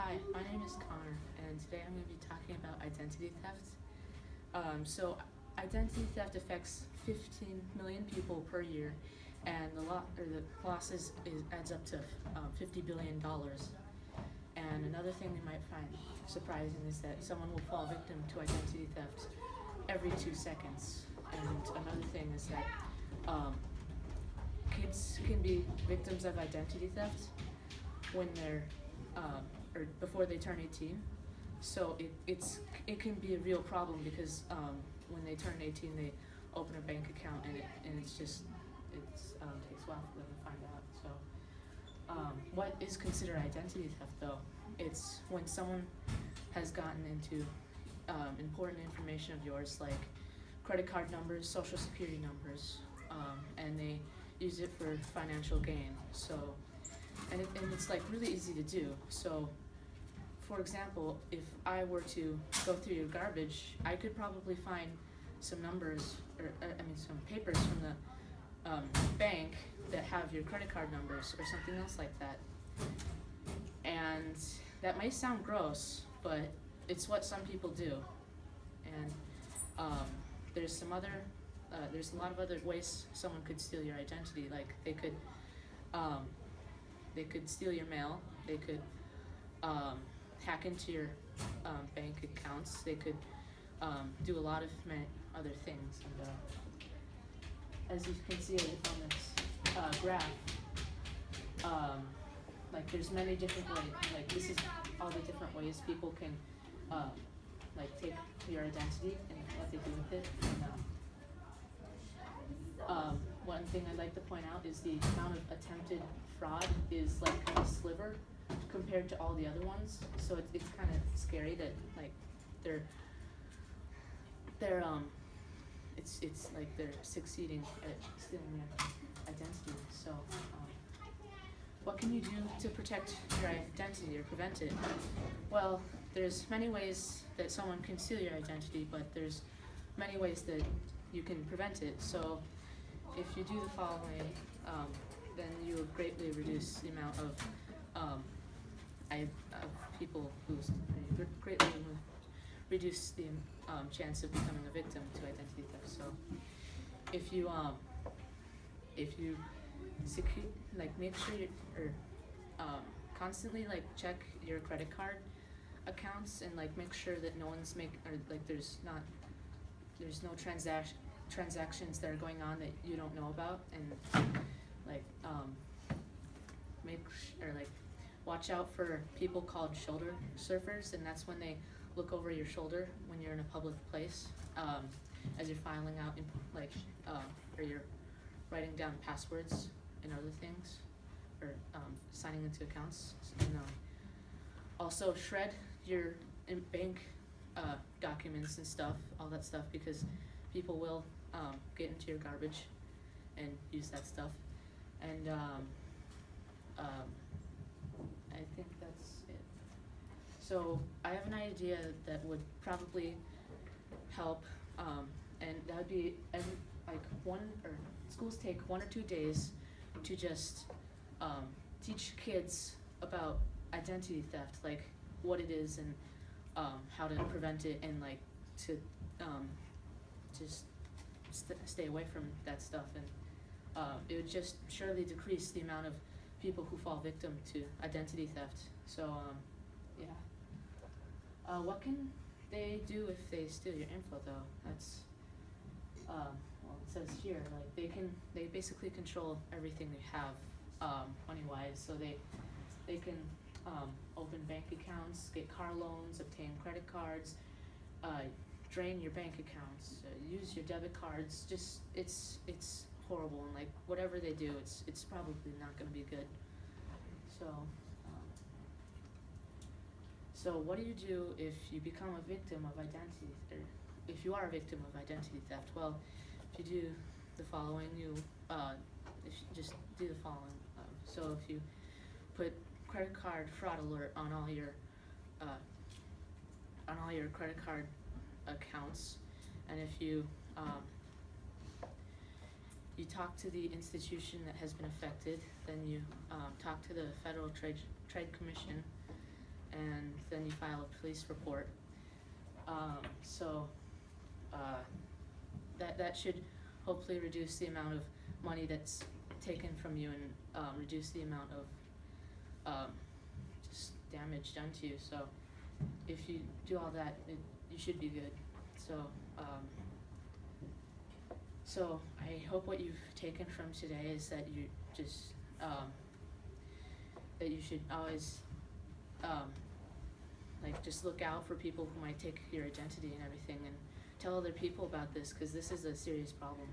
Hi, my name is Connor, and today I'm going to be talking about identity theft. So, identity theft affects 15 million people per year, and the losses adds up to $50 billion. And another thing you might find surprising is that someone will fall victim to identity theft every 2 seconds. And another thing is that um, kids can be victims of identity theft when they're or before they turn 18. So it can be a real problem because when they turn 18, they open a bank account and it takes a while for them to find out. So what is considered identity theft though? It's when someone has gotten into important information of yours like credit card numbers, social security numbers, and they use it for financial gain. So and it's like really easy to do. So for example, if I were to go through your garbage, I could probably find some numbers, or some papers from the bank that have your credit card numbers or something else like that. And that may sound gross, but it's what some people do. And there's some other, there's a lot of other ways someone could steal your identity. Like they could steal your mail. They could hack into your bank accounts. They could do a lot of many other things. And as you can see on this graph, like there's many different ways. Like this is all the different ways people can like take your identity and what they do with it. And, one thing I'd like to point out is the amount of attempted fraud is like a sliver compared to all the other ones. So it's kind of scary that like they're it's like they're succeeding at stealing your identity. So what can you do to protect your identity or prevent it? Well, there's many ways that someone can steal your identity, but there's many ways that you can prevent it. So if you do the following, then you will greatly reduce the amount of people who greatly reduce the chance of becoming a victim to identity theft. So if you make sure or constantly like check your credit card accounts and like make sure that no one's there's no transactions that are going on that you don't know about, and like watch out for people called shoulder surfers, and that's when they look over your shoulder when you're in a public place as you're filing out or you're writing down passwords and other things, or signing into accounts. And also shred your bank documents and stuff, all that stuff, because people will get into your garbage and use that stuff. And I think that's it. So I have an idea that would probably help, and that would be schools take 1 or 2 days to just teach kids about identity theft, like what it is and how to prevent it, and like to just stay away from that stuff. And it would just surely decrease the amount of people who fall victim to identity theft. So yeah. What can they do if they steal your info though? That's well, it says here like they basically control everything you have money wise. So they can open bank accounts, get car loans, obtain credit cards, drain your bank accounts, use your debit cards. Just it's horrible, and like whatever they do, it's probably not going to be good. So what do you do if you become a victim of identity, or if you are a victim of identity theft? Well, if you do the following, just do the following. So if you put credit card fraud alert on all your credit card accounts, and if you you talk to the institution that has been affected, then you talk to the Federal Trade Commission, and you file a police report. So that should hopefully reduce the amount of money that's taken from you and reduce the amount of just damage done to you. So if you do all that, you should be good. So I hope what you've taken from today is that you just that you should always like just look out for people who might take your identity and everything, and tell other people about this, because this is a serious problem.